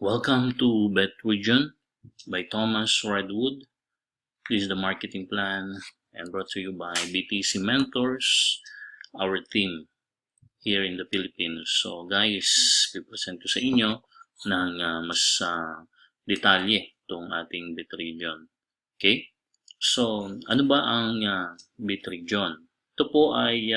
Welcome to BetRegion by Thomas Redwood. This is the marketing plan and brought to you by BTC Mentors, our team here in the Philippines. So guys, pipresent ko sa inyo ng mas detalye itong ating BitRegion. Okay? So, ano ba ang BitRegion? Ito po ay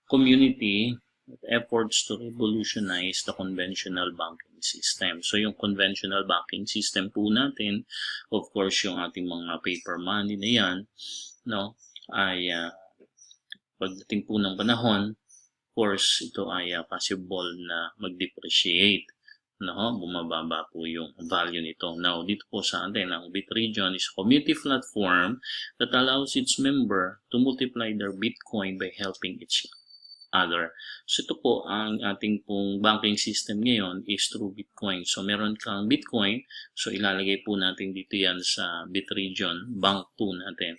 community efforts to revolutionize the conventional banking system. So, yung conventional banking system po natin, of course, yung ating mga paper money na yan, no, ay pagdating po ng panahon, of course, ito ay possible na mag-depreciate. No, bumababa po yung value nito. Now, dito po sa atin, ang BitRegion is a community platform that allows its member to multiply their Bitcoin by helping each other. So ito po ang ating pong banking system ngayon is through Bitcoin. So meron kang Bitcoin, so ilalagay po natin dito yan sa BitRegion bank po natin.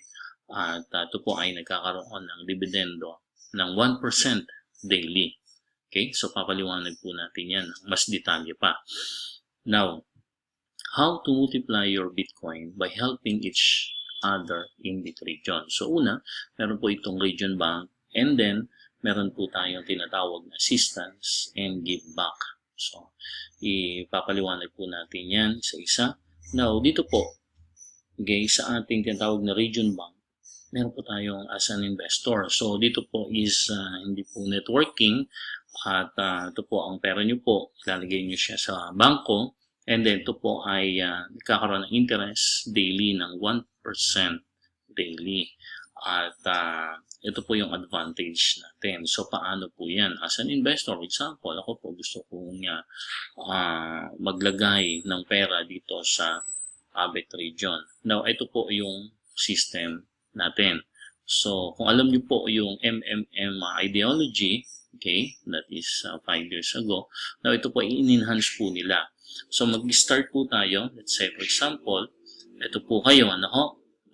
At ito po ay nagkakaroon ng dividendo ng 1% daily. Okay, so papaliwanag po natin yan, mas detalye pa. Now, how to multiply your Bitcoin by helping each other in BitRegion. So una, meron po itong Region Bank, and then meron po tayong tinatawag na assistance and give back. So, ipapaliwanag po natin yan sa isa. Now, dito po, okay, sa ating tinatawag na Region Bank, meron po tayong as an investor. So, dito po is hindi po networking at ito po ang pera nyo po, ilalagay nyo siya sa bangko, and then ito po ay kakaroon ng interest daily ng 1% daily. At ito po yung advantage natin. So, paano po yan? As an investor, example, ako po gusto kong maglagay ng pera dito sa BitRegion. Now, ito po yung system natin. So, kung alam niyo po yung MMM ideology, okay, that is 5 years ago, now ito po i-enhance po nila. So, mag-start po tayo. Let's say, for example, ito po kayo, ano ho?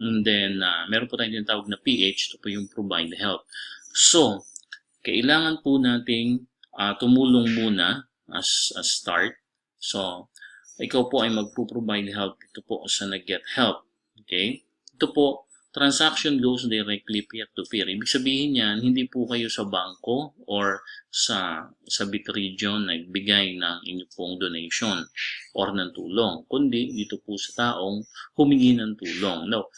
And then, meron po tayong tinatawag na PH, ito po yung provide help. So, kailangan po nating tumulong muna as a start. So, ikaw po ay magpo-provide help ito po sa nag-get help. Okay? Ito po, transaction goes directly peer-to-peer. Ibig sabihin yan, hindi po kayo sa bangko or sa BitRegion nagbigay ng inyong pong donation or ng tulong, kundi dito po sa taong humingi ng tulong. Now,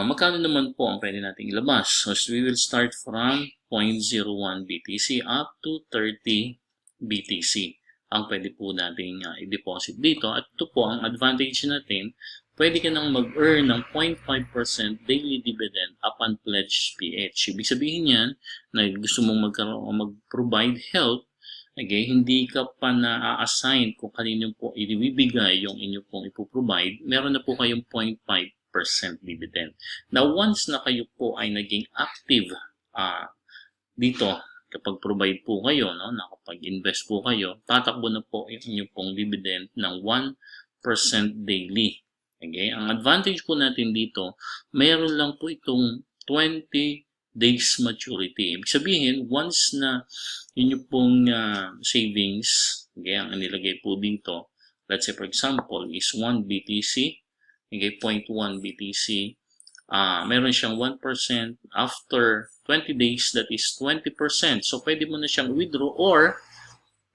magkano naman po ang pwede nating ilabas? So, we will start from 0.01 BTC up to 30 BTC. Ang pwede po nating i-deposit dito. At ito po, ang advantage natin, pwede ka nang mag-earn ng 0.5% daily dividend upon pledge PH. Ibig sabihin yan, na gusto mong mag-provide help, okay, hindi ka pa na-assign kung kanino po ibibigay yung inyo pong ipoprovide, meron na po kayong 0.5% dividend. Now, once na kayo po ay naging active dito, kapag provide po kayo, no, nakapag-invest po kayo, tatakbo na po yung inyong pong dividend ng 1% daily. Okay? Ang advantage po natin dito, mayroon lang po itong 20 days maturity. Ibig sabihin, once na yun pong savings, okay, ang nilagay po dito, let's say for example, is 1 BTC, okay, 0.1 BTC, meron siyang 1%, after 20 days, that is 20%. So, pwede mo na siyang withdraw or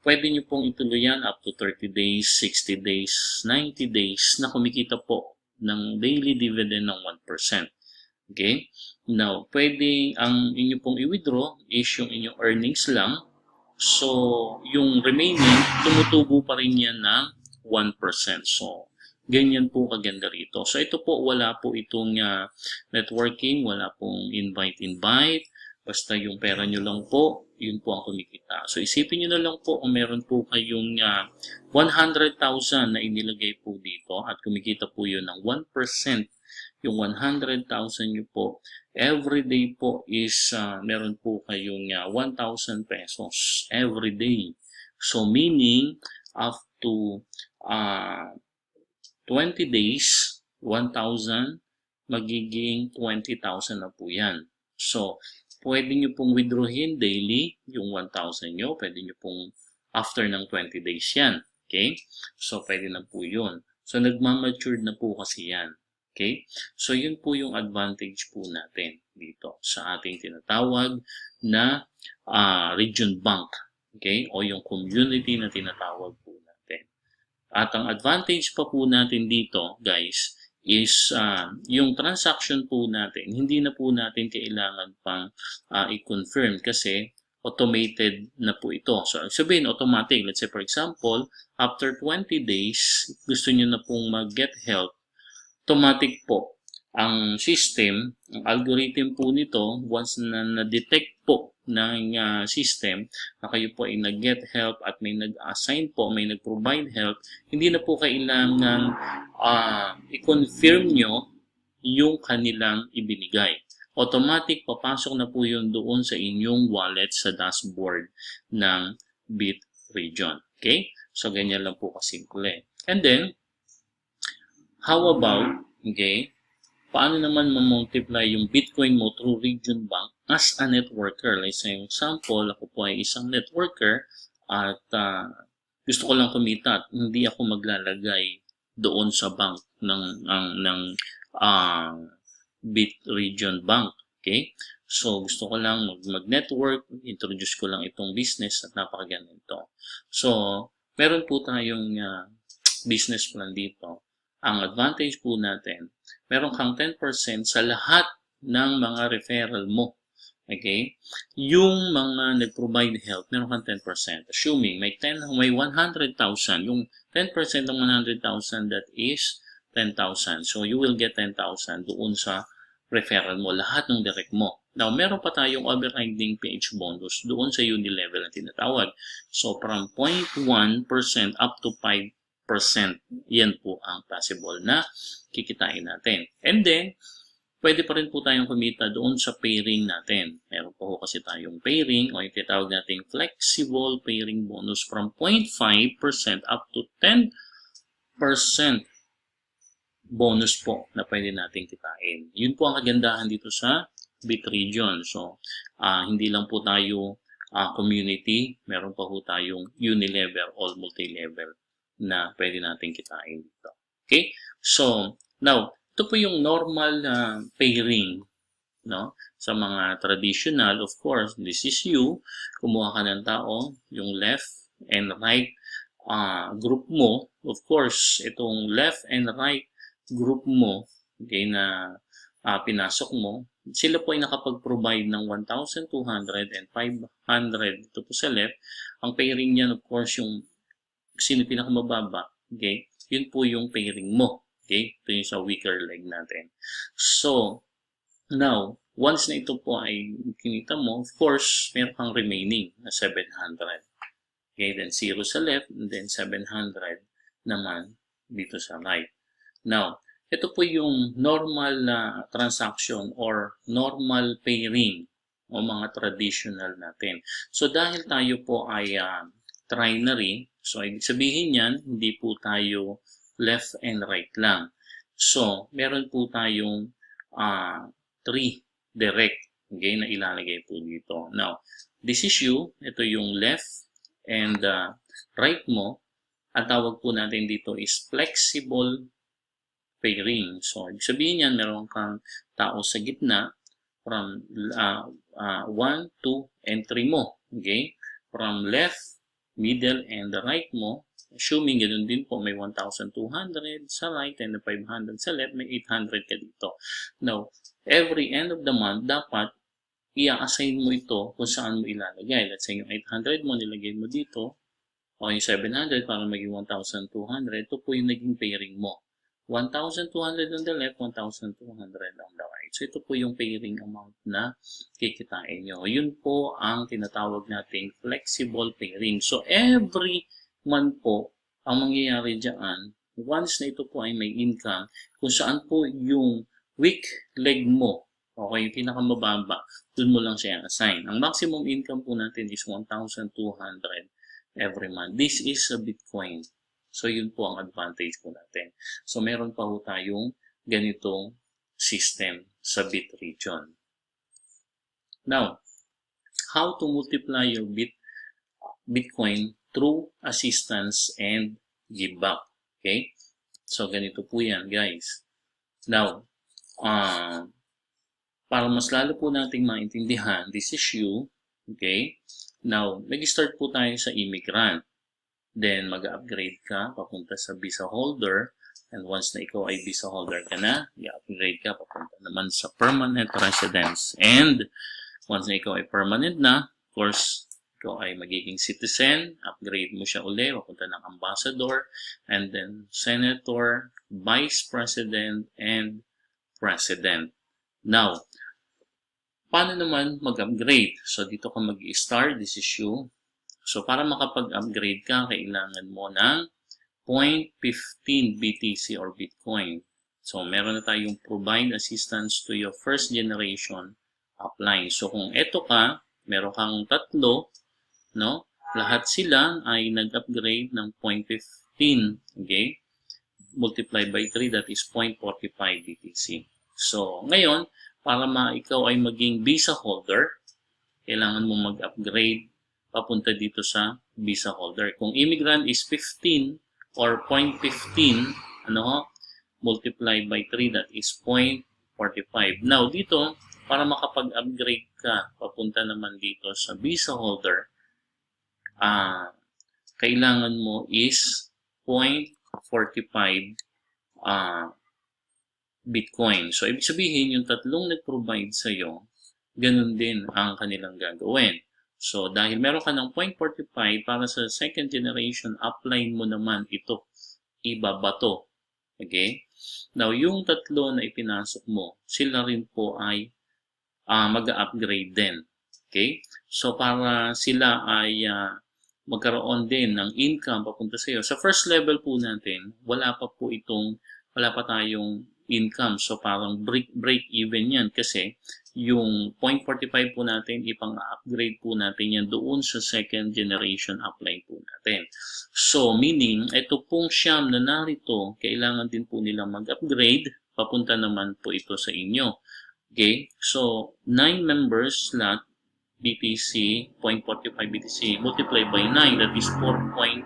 pwede nyo pong ituloy yan up to 30 days, 60 days, 90 days na kumikita po ng daily dividend ng 1%. Okay? Now, pwede ang inyo pong i-withdraw is yung inyong earnings lang. So, yung remaining, tumutubo pa rin yan ng 1%. So, ganyan po kaganda rito. So, ito po, wala po itong networking, wala pong invite. Basta yung pera nyo lang po, yun po ang kumikita. So, isipin nyo na lang po kung meron po kayong 100,000 na inilagay po dito at kumikita po yun ng 1%. Yung 100,000 nyo po, every day po is meron po kayong 1,000 pesos every day. So, meaning, up to 20 days, 1,000, magiging 20,000 na po yan. So, pwede nyo pong withdrawin daily yung 1,000 nyo. Pwede nyo pong after ng 20 days yan. Okay? So, pwede na po yun. So, nagmamature na po kasi yan. Okay? So, yun po yung advantage po natin dito sa ating tinatawag na region bank. Okay? O yung community na tinatawag po natin. At ang advantage pa po natin dito, guys, is yung transaction po natin, hindi na po natin kailangan pang i-confirm kasi automated na po ito. So, sabihin automatic. Let's say, for example, after 20 days, gusto nyo na pong mag-get help, automatic po ang system, ang algorithm po nito, once na na-detect po ng system na kayo po ay nag-get help at may nag-assign po, may nag-provide help, hindi na po kailangan i-confirm nyo yung kanilang ibinigay. Automatic, papasok na po yun doon sa inyong wallet sa dashboard ng BitRegion. Okay? So, ganyan lang po kasimple. And then, how about, okay, paano naman ma-multiply yung Bitcoin mo through Region Bank as a networker? Like sa example, ako po ay isang networker at gusto ko lang kumita at hindi ako maglalagay doon sa bank ng BitRegion Bank. Okay? So, gusto ko lang mag-network, introduce ko lang itong business at napakaganda ito. So, meron po tayong business plan dito. Ang advantage po natin, meron kang 10% sa lahat ng mga referral mo. Okay? Yung mga nag-provide help, meron kang 10%. Assuming may 100,000, yung 10% ng 100,000, that is 10,000. So, you will get 10,000 doon sa referral mo, lahat ng direct mo. Now, meron pa tayong overriding PH bonus doon sa uni-level na tinatawag. So, from 0.1% up to 5%, yan po ang possible na kikitain natin. And then, pwede pa rin po tayong kumita doon sa pairing natin. Meron po kasi tayong pairing o yung tinatawag nating flexible pairing bonus from 0.5% up to 10% bonus po na pwede nating kitain. Yun po ang kagandahan dito sa BitRegion. So, hindi lang po tayo community, meron pa po tayong unilevel or multi-level na pwede nating kitain dito. Okay? So, now, ito po yung normal pairing, no? Sa mga traditional, of course, this is you. Kumuha ka ng tao, yung left and right group mo. Of course, itong left and right group mo, okay, na pinasok mo, sila po ay nakapag-provide ng 1,200 and 500 ito po sa left. Ang pairing niyan, of course, yung sino pinakamababa, okay, yun po yung pairing mo. Okay, ito yung sa weaker leg natin. So, now, once na ito po ay kinita mo, of course, meron kang remaining na 700. Okay, then 0 sa left, and then 700 naman dito sa right. Now, ito po yung normal transaction or normal pairing o mga traditional natin. So, dahil tayo po ay trinary, so ibig sabihin yan, hindi po tayo left and right lang. So, meron po tayong 3 direct, okay, na ilalagay po dito. Now, this is you. Ito yung left and right mo. Ang tawag po natin dito is flexible pairing. So, ibig sabihin yan, meron kang tao sa gitna from 1, 2, and 3 mo. Okay? From left, middle, and the right mo, assuming ganoon din po, may 1,200 sa right and 500 sa left, may 800 ka dito. Now, every end of the month, dapat i-assign mo ito kung saan mo ilalagay. Let's say yung 800 mo, nilagay mo dito, o yung 700 para maging 1,200, ito po yung naging pairing mo. 1,200 on the left, 1,200 on the right. So, ito po yung pairing amount na kikitain nyo. Yun po ang tinatawag nating flexible pairing. So, every month po, ang mangyayari dyan, once na ito po ay may income, kung saan po yung weak leg mo, okay, yung pinakamababa, dun mo lang siya assign. Ang maximum income po natin is 1,200 every month. This is a Bitcoin. So, yun po ang advantage po natin. So, meron pa po tayong ganitong system sa BitRegion. Now, how to multiply your Bitcoin through assistance and give back. Okay? So, ganito po yan, guys. Now, para mas lalo po nating maintindihan this issue, okay? Now, nag-start po tayo sa immigrant. Then, mag-upgrade ka papunta sa visa holder. And once na ikaw ay visa holder ka na, i-upgrade ka papunta naman sa permanent residence. And, once na ikaw ay permanent na, of course, ikaw ay magiging citizen, upgrade mo siya uli, papunta ng ambassador, and then senator, vice president, and president. Now, paano naman mag-upgrade? So, dito ka mag-start this issue. So, para makapag-upgrade ka, kailangan mo ng 0.15 BTC or Bitcoin. So, meron na tayong provide assistance to your first generation upline. So, kung eto ka, meron kang tatlo, no? Lahat sila ay nag-upgrade ng 0.15, okay? Multiply by 3, that is 0.45 BTC. So, ngayon, para ikaw ay maging visa holder, kailangan mo mag-upgrade papunta dito sa visa holder. Kung immigrant is 15 or 0.15, multiply by 3, that is 0.45. Now, dito, para makapag-upgrade ka papunta naman dito sa visa holder, kailangan mo is 0.45 Bitcoin. So, ibig sabihin, yung tatlong nag-provide sa'yo, ganun din ang kanilang gagawin. So, dahil meron ka ng 0.45 para sa second generation, upline mo naman ito. Ibabato. Okay? Now, yung tatlo na ipinasok mo, sila rin po ay mag-upgrade din. Okay? So, para sila ay magkaroon din ng income papunta sa iyo. Sa first level po natin, wala pa tayong income. So, parang break even yan kasi yung 0.45 po natin, ipang-upgrade po natin yan doon sa second generation upline po natin. So, meaning, ito pong siyam na narito, kailangan din po nilang mag-upgrade, papunta naman po ito sa inyo. Okay? So, 9 members slot, BTC, 0.45 BTC, multiply by 9, that is 4.5.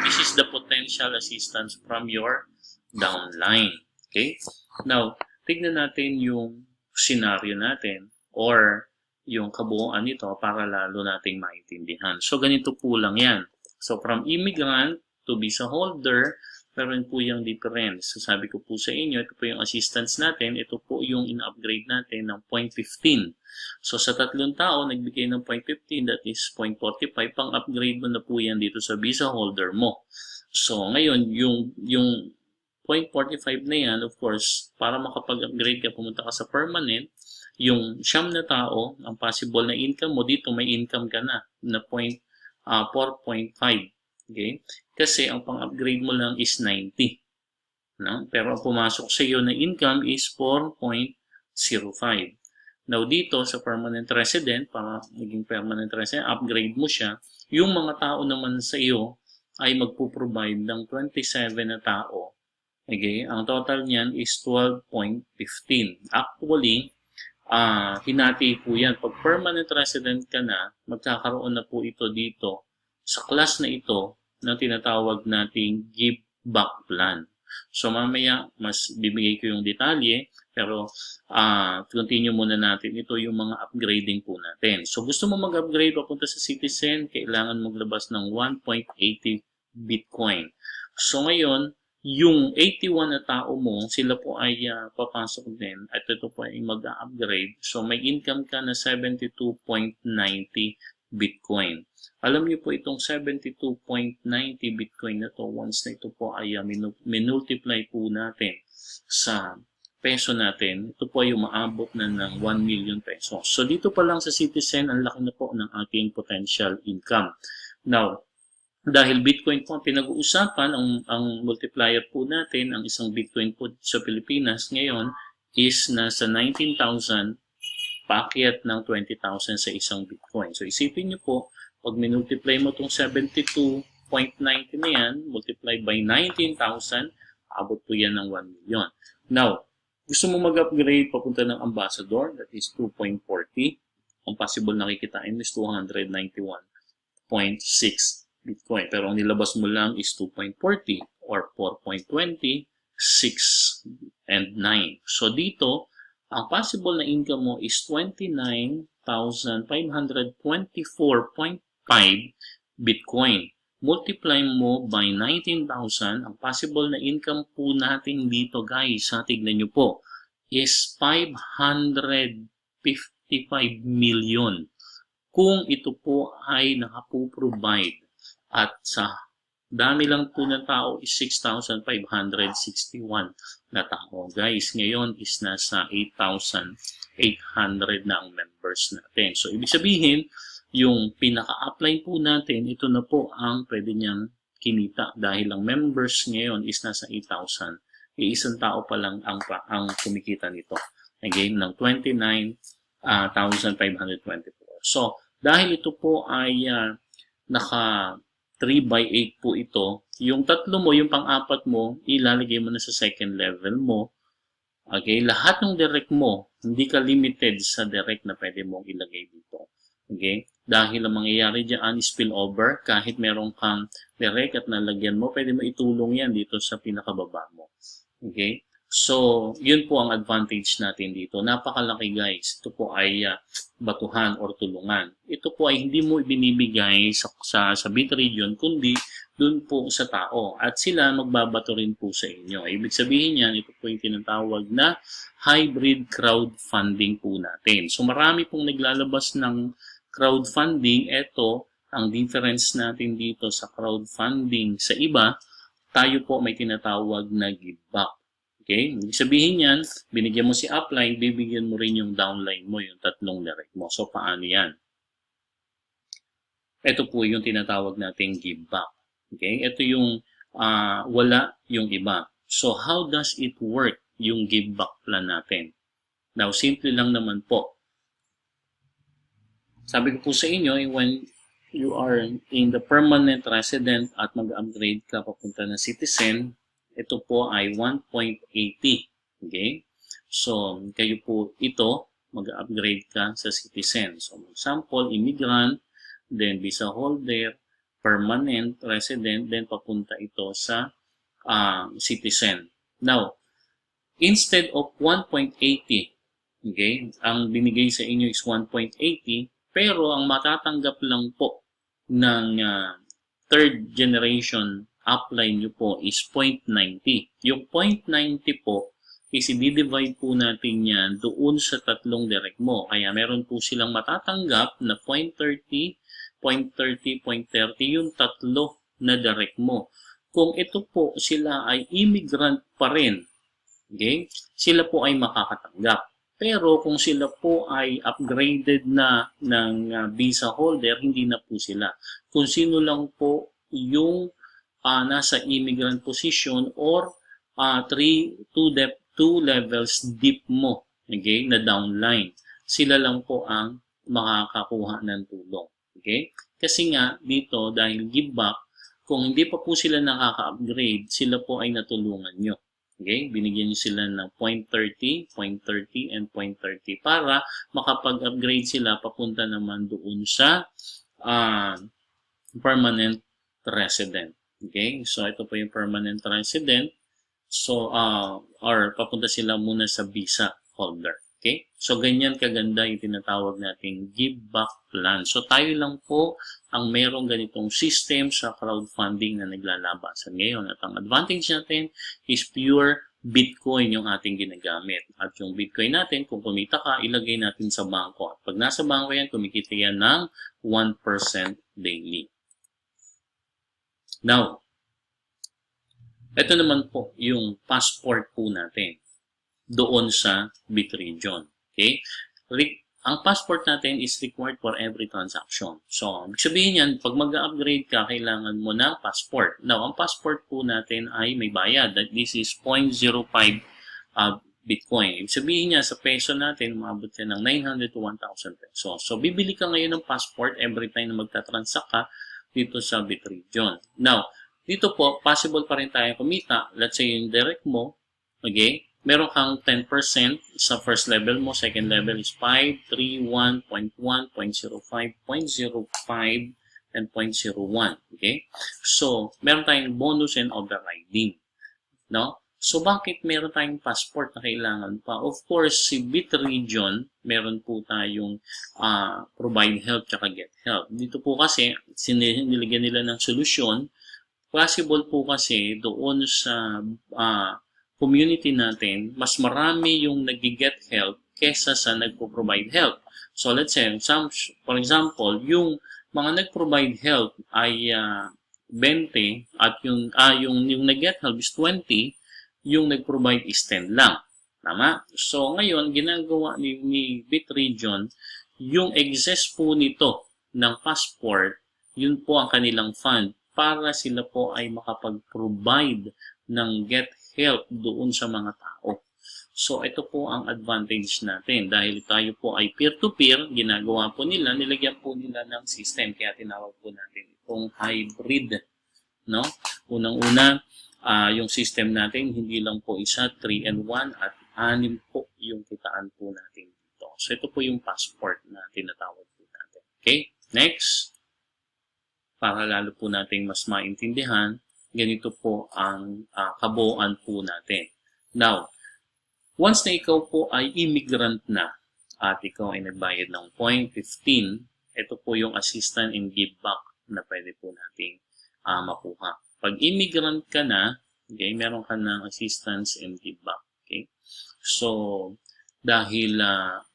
This is the potential assistance from your downline. Okay? Now, tignan natin yung scenario natin or yung kabuuan nito para lalo nating maintindihan. So, ganito po lang yan. So, from immigrant to visa holder, meron po yung difference. So, sabi ko po sa inyo, ito po yung assistance natin. Ito po yung in-upgrade natin ng 0.15. So, sa tatlong tao, nagbigay ng 0.15, that is 0.45. Pang-upgrade mo na po yan dito sa visa holder mo. So, ngayon, yung 0.45 na yan, of course, para makapag-upgrade ka, pumunta ka sa permanent, yung siyam na tao, ang possible na income mo, dito may income ka na 4.5. Okay? Kasi ang pang-upgrade mo lang is 90. No? Pero ang pumasok sa iyo na income is 4.05. Now, dito sa permanent resident, para maging permanent resident, upgrade mo siya. Yung mga tao naman sa iyo ay magpo-provide ng 27 na tao. Okay? Ang total niyan is 12.15. Actually, hinati po yan. Pag permanent resident ka na, magkakaroon na po ito dito sa class na ito na tinatawag nating give back plan. So, mamaya, mas bibigay ko yung detalye, pero continue muna natin. Ito yung mga upgrading po natin. So, gusto mo mag-upgrade papunta sa citizen, kailangan maglabas ng 1.80 Bitcoin. So, ngayon, yung 81 na tao mo, sila po ay papasok din at ito po ay mag-upgrade. So, may income ka na 72.90 Bitcoin. Alam niyo po itong 72.90 Bitcoin na to, once na ito po ay minultiply po natin sa peso natin, ito po ay umaabot na ng 1 million pesos. So, dito pa lang sa citizen, ang laki na po ng ating potential income. Now, dahil Bitcoin po ang pinag-uusapan, ang multiplier po natin, ang isang Bitcoin po sa Pilipinas ngayon is nasa 19,000, paakyat ng 20,000 sa isang Bitcoin. So, isipin nyo po, pag minultiply mo itong 72.90 na yan, multiply by 19,000, abot po yan ng 1 million. Now, gusto mo mag-upgrade papunta ng ambassador, that is 2.40. Ang possible na kikitain is 291.6 Bitcoin. Pero ang nilabas mo lang is 2.40 or 4.20, 6 and 9. So dito, ang possible na income mo is 29,524.5 Bitcoin. Multiply mo by 19,000. Ang possible na income po natin dito guys, tignan nyo po, is 555 million. Kung ito po ay nakapoprovide at sa dami lang po ng tao is 6,561 na tao. Guys, ngayon is nasa 8,800 na ang members natin. So, ibig sabihin, yung pinaka-apply po natin, ito na po ang pwede niyang kinita dahil ang members ngayon is nasa 8,000. Isang tao pa lang ang kumikita nito. Again, ng 29,524. So, dahil ito po ay naka 3/8 po ito, yung tatlo mo, yung pang-apat mo, ilalagay mo na sa second level mo. Okay? Lahat ng direct mo, hindi ka limited sa direct na pwede mong ilagay dito. Okay? Dahil ang mangyayari dyan is spillover, kahit meron kang direct at nalagyan mo, pwede mo itulong yan dito sa pinakababa mo. Okay? So, yun po ang advantage natin dito. Napakalaki guys. Ito po ay batuhan or tulungan. Ito po ay hindi mo ibinibigay sa Bitregion, kundi dun po sa tao. At sila magbabato rin po sa inyo. Ibig sabihin yan, ito po yung tinatawag na hybrid crowdfunding po natin. So, marami pong naglalabas ng crowdfunding. Ito, ang difference natin dito sa crowdfunding sa iba, tayo po may tinatawag na give back. Okay? Ibig sabihin yan, binigyan mo si upline, bibigyan mo rin yung downline mo, yung tatlong direct mo. So, paano yan? Ito po yung tinatawag nating give back. Okay? Ito yung wala yung iba. So, how does it work yung give back plan natin? Now, simple lang naman po. Sabi ko po sa inyo, when you are in the permanent resident at mag-upgrade ka papunta na citizen, ito po ay 1.80. Okay? So, kayo po ito, mag-upgrade ka sa citizen. So, example, immigrant, then visa holder, permanent resident, then papunta ito sa citizen. Now, instead of 1.80, okay, ang binigay sa inyo is 1.80, pero ang matatanggap lang po ng third generation upline nyo po is 0.90. Yung 0.90 po is i-divide po natin yan doon sa tatlong direct mo. Kaya meron po silang matatanggap na 0.30, 0.30, 0.30 yung tatlo na direct mo. Kung ito po sila ay immigrant pa rin, okay, sila po ay makakatanggap. Pero kung sila po ay upgraded na ng visa holder, hindi na po sila. Kung sino lang po yung nasa immigrant position or 2 levels deep mo, okay, na downline. Sila lang po ang makakakuha ng tulong. Okay? Kasi nga dito, dahil give back, kung hindi pa po sila nakaka-upgrade, sila po ay natulungan nyo. Okay? Binigyan nyo sila ng 0.30, 0.30, and 0.30 para makapag-upgrade sila papunta naman doon sa permanent resident. Okay? So, ito po yung permanent resident. So, or papunta sila muna sa visa holder. Okay? So, ganyan kaganda yung tinatawag nating give back plan. So, tayo lang po ang merong ganitong system sa crowdfunding na naglalabasan ngayon. At ang advantage natin is pure Bitcoin yung ating ginagamit. At yung Bitcoin natin, kung kumita ka, ilagay natin sa bangko. At pag nasa bangko yan, kumikita yan ng 1% daily. Now, ito naman po yung passport po natin doon sa Bitregion. Okay? Ang passport natin is required for every transaction. So, ibig sabihin yan, pag mag-upgrade ka, kailangan mo ng passport. Now, ang passport po natin ay may bayad. That this is 0.05 Bitcoin. Ibig sabihin niya, sa peso natin, umabot yan ng 900 to 1,000 pesos. So, bibili ka ngayon ng passport every time na magta-transact ka dito sa Bitregion. Now, dito po, possible pa rin tayo kumita. Let's say yung direct mo, okay, meron kang 10% sa first level mo, second level is 5, 3, 1, 0.1, 0.05, 0.05, and 0.01. Okay? So, meron tayong bonus and overriding. No? So, bakit meron tayong passport na kailangan pa? Of course, si bit region, meron po tayong provide help tsaka get help. Dito po kasi, nilagyan nila ng solusyon. Possible po kasi doon sa community natin, mas marami yung nag-get help kesa sa nagpo-provide help. So, let's say, for example, yung mga nag-provide help ay 20 at yung nag-get help is 20, yung nag-provide is 10 lang. Tama? So, ngayon, ginagawa ni bit region, yung excess po nito ng passport, yun po ang kanilang fund para sila po ay makapag-provide ng get help doon sa mga tao. So, ito po ang advantage natin. Dahil tayo po ay peer-to-peer, ginagawa po nila, nilagyan po nila ng system. Kaya tinawag po natin itong hybrid. No? Unang-una, yung system natin, hindi lang po isa, 3-in-1 at 6 po yung kitaan po natin dito. So, ito po yung passport na tinatawag po natin. Okay? Next. Para lalo po natin mas maintindihan, ganito po ang kabuuan po natin. Now, once na ikaw po ay immigrant na at ikaw ay nagbayad ng 0.15, ito po yung assistant and give back na pwede po nating makuha. Pag immigrant ka na, okay, meron ka ng assistance and give back. Okay? So, dahil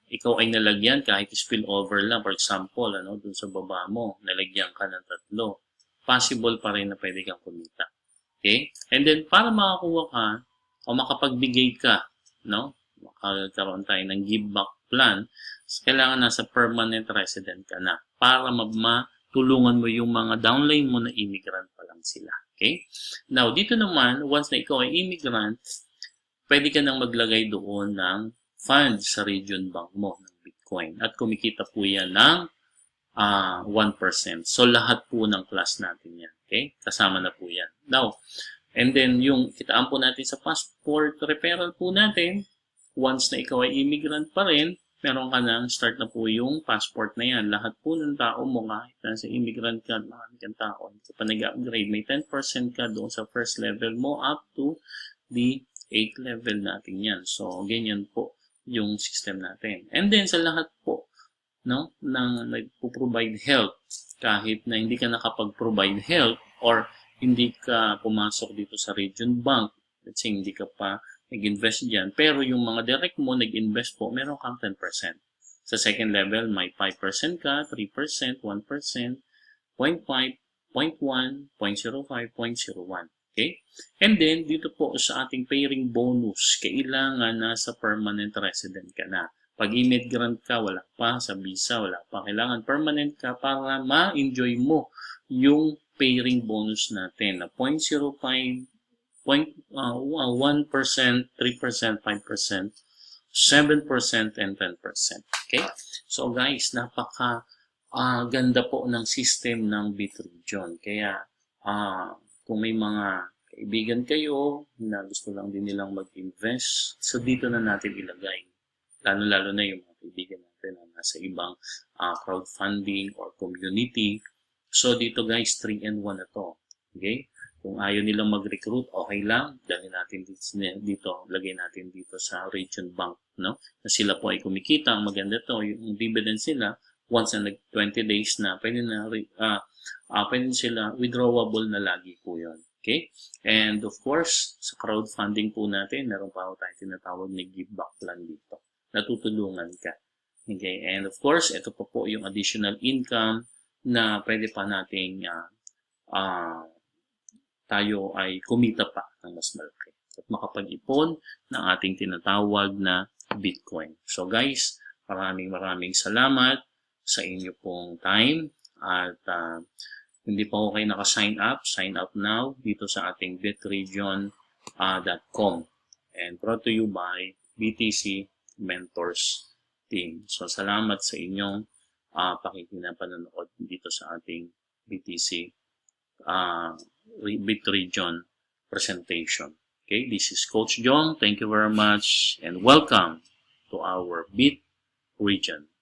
ikaw ay nalagyan kahit spillover lang, for example, dun sa baba mo, nalagyan ka ng 3, possible pa rin na pwede kang kumita. Okay? And then, para makakuha ka o makapagbigay ka, makakaroon tayo ng give back plan, kailangan nasa permanent resident ka na para matulungan mo yung mga downline mo na immigrant pa lang sila. Okay? Now, dito naman, once na ikaw ay immigrant, pwede ka nang maglagay doon ng fund sa region bank mo ng Bitcoin. At kumikita po yan ng 1%. So, lahat po ng class natin yan. Okay? Kasama na po yan. Now, and then, yung kitaan po natin sa passport referral po natin, once na ikaw ay immigrant pa rin, meron ka nang start na po yung passport na yan. Lahat po ng tao mo, kahit nasa immigrant ka, marami kang tao, hindi pa nag-upgrade, may 10% ka doon sa first level mo up to the 8th level natin yan. So, ganyan po yung system natin. And then, sa lahat po, ng nagpo-provide help, kahit na hindi ka nakapag-provide help or hindi ka pumasok dito sa region bank, let's say hindi ka pa nag-invest dyan, pero yung mga direct mo nag-invest po, meron kang 10%. Sa second level, may 5% ka, 3%, 1%, 0.5, 0.1, 0.05, 0.01. Okay? And then, dito po sa ating pairing bonus, kailangan nasa permanent resident ka na. Pag immigrant ka, wala pa. Sa visa, wala pa. Kailangan permanent ka para ma-enjoy mo yung pairing bonus natin na 0.05, 1%, 3%, 5%, 7%, and 10%. Okay? So guys, napaka ganda po ng system ng bit region. Kaya kung may mga kaibigan kayo na gusto lang din nilang mag-invest, so dito na natin ilagay. Lalo-lalo na yung mga kaibigan natin na nasa ibang crowdfunding or community. So dito guys, 3-in-1 na to. Okay? Kung ayaw nilang mag-recruit, okay lang. Dahil natin dito, lagay natin dito sa region bank, no? Na sila po ay kumikita. Ang maganda to, yung dividend sila, once na 20 days na, pwede sila withdrawable na lagi po yun. Okay? And of course, sa crowdfunding po natin, meron pa ako tayong tinatawag na give back plan dito. Natutulungan ka. Okay? And of course, ito pa po yung additional income na pwede pa nating tayo ay kumita pa ng mas malaki at makapag-ipon ng ating tinatawag na Bitcoin. So guys, maraming salamat sa inyo pong time at hindi pa ako kayo naka-sign up now dito sa ating bitregion.com and brought to you by BTC Mentors Team. So salamat sa inyong panonood dito sa ating BTC Bit Region presentation. Okay, this is Coach Jong. Thank you very much and welcome to our Bit Region.